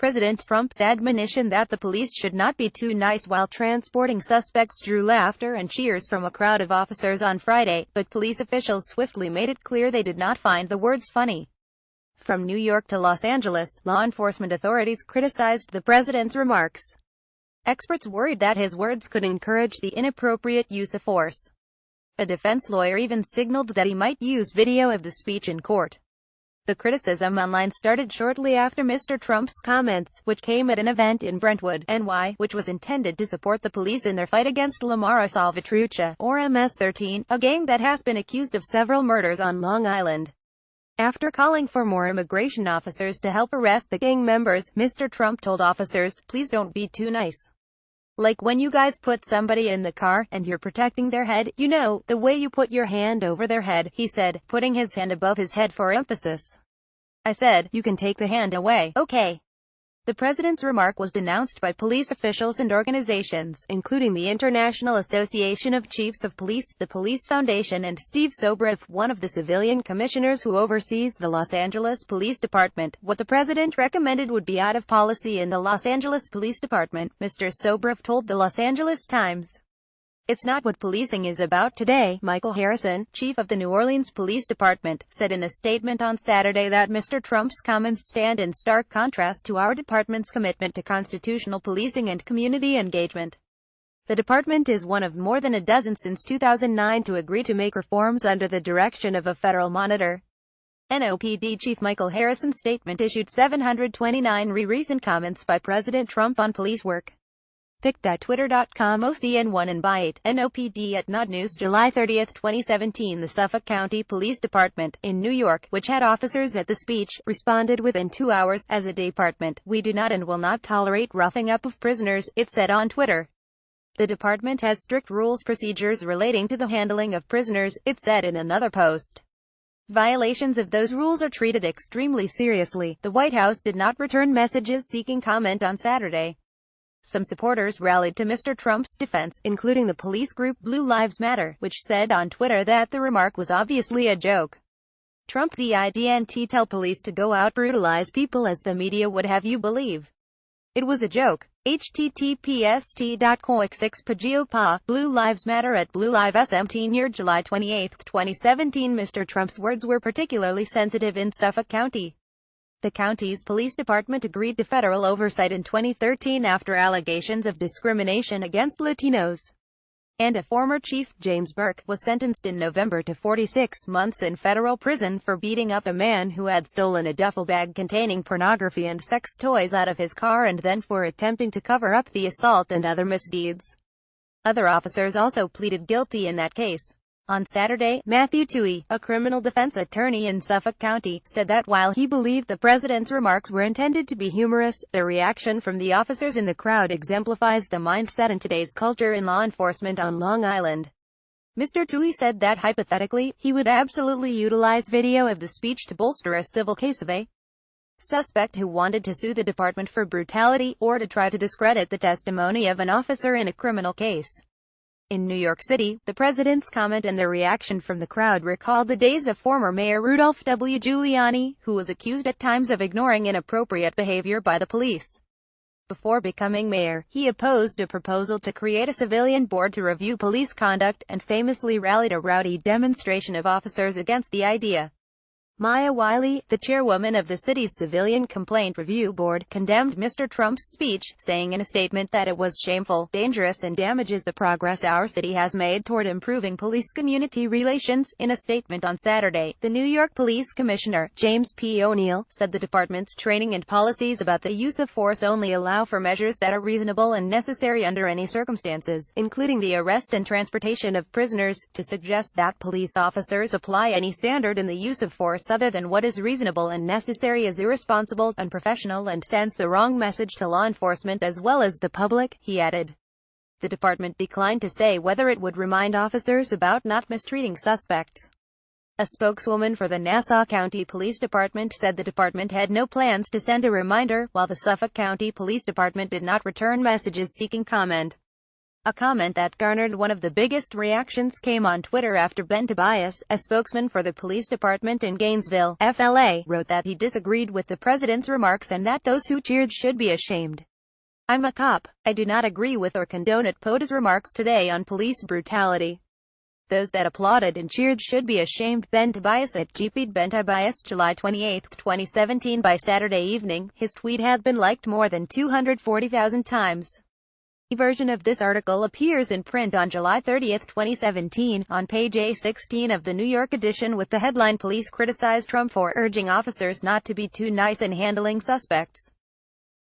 President Trump's admonition that the police should not be too nice while transporting suspects drew laughter and cheers from a crowd of officers on Friday, but police officials swiftly made it clear they did not find the words funny. From New York to Los Angeles, law enforcement authorities criticized the president's remarks. Experts worried that his words could encourage the inappropriate use of force. A defense lawyer even signaled that he might use video of the speech in court. The criticism online started shortly after Mr. Trump's comments, which came at an event in Brentwood, NY, which was intended to support the police in their fight against La Mara Salvatrucha, or MS-13, a gang that has been accused of several murders on Long Island. After calling for more immigration officers to help arrest the gang members, Mr. Trump told officers, "Please don't be too nice. Like when you guys put somebody in the car, and you're protecting their head, you know, the way you put your hand over their head," he said, putting his hand above his head for emphasis. "I said, you can take the hand away, okay?" The president's remark was denounced by police officials and organizations, including the International Association of Chiefs of Police, the Police Foundation, and Steve Sobrev, one of the civilian commissioners who oversees the Los Angeles Police Department. What the president recommended would be out of policy in the Los Angeles Police Department, Mr. Sobrev told the Los Angeles Times. "It's not what policing is about today," Michael Harrison, chief of the New Orleans Police Department, said in a statement on Saturday that Mr. Trump's comments stand in stark contrast to our department's commitment to constitutional policing and community engagement. The department is one of more than a dozen since 2009 to agree to make reforms under the direction of a federal monitor. NOPD Chief Michael Harrison's statement issued 729 recent comments by President Trump on police work. Pic.twitter.com OCN1 and Byte, NOPD at Nod News July 30, 2017. The Suffolk County Police Department, in New York, which had officers at the speech, responded within 2 hours. "As a department, we do not and will not tolerate roughing up of prisoners," it said on Twitter. "The department has strict rules procedures relating to the handling of prisoners," it said in another post. "Violations of those rules are treated extremely seriously." The White House did not return messages seeking comment on Saturday. Some supporters rallied to Mr. Trump's defense, including the police group Blue Lives Matter, which said on Twitter that the remark was obviously a joke. Trump didn't tell police to go out brutalize people as the media would have you believe. It was a joke. https://.coix6pagiopa, Blue Lives Matter at Blue Live SM near July 28, 2017. Mr. Trump's words were particularly sensitive in Suffolk County. The county's police department agreed to federal oversight in 2013 after allegations of discrimination against Latinos. And a former chief, James Burke, was sentenced in November to 46 months in federal prison for beating up a man who had stolen a duffel bag containing pornography and sex toys out of his car and then for attempting to cover up the assault and other misdeeds. Other officers also pleaded guilty in that case. On Saturday, Matthew Toohey, a criminal defense attorney in Suffolk County, said that while he believed the president's remarks were intended to be humorous, the reaction from the officers in the crowd exemplifies the mindset in today's culture in law enforcement on Long Island. Mr. Toohey said that hypothetically, he would absolutely utilize video of the speech to bolster a civil case of a suspect who wanted to sue the department for brutality, or to try to discredit the testimony of an officer in a criminal case. In New York City, the president's comment and the reaction from the crowd recalled the days of former Mayor Rudolph W. Giuliani, who was accused at times of ignoring inappropriate behavior by the police. Before becoming mayor, he opposed a proposal to create a civilian board to review police conduct, and famously rallied a rowdy demonstration of officers against the idea. Maya Wiley, the chairwoman of the city's Civilian Complaint Review Board, condemned Mr. Trump's speech, saying in a statement that it was shameful, dangerous and damages the progress our city has made toward improving police-community relations. In a statement on Saturday, the New York Police Commissioner, James P. O'Neill, said the department's training and policies about the use of force only allow for measures that are reasonable and necessary under any circumstances, including the arrest and transportation of prisoners. To suggest that police officers apply any standard in the use of force other than what is reasonable and necessary is irresponsible, unprofessional, and sends the wrong message to law enforcement as well as the public, he added. The department declined to say whether it would remind officers about not mistreating suspects. A spokeswoman for the Nassau County Police Department said the department had no plans to send a reminder, while the Suffolk County Police Department did not return messages seeking comment. A comment that garnered one of the biggest reactions came on Twitter after Ben Tobias, a spokesman for the police department in Gainesville, FLA, wrote that he disagreed with the president's remarks and that those who cheered should be ashamed. "I'm a cop. I do not agree with or condone POTUS's remarks today on police brutality. Those that applauded and cheered should be ashamed." Ben Tobias at GP Ben Tobias, July 28, 2017. By Saturday evening, his tweet had been liked more than 240,000 times. A version of this article appears in print on July 30, 2017, on page A16 of the New York edition with the headline "Police Criticize Trump for Urging Officers Not to Be Too Nice in Handling Suspects."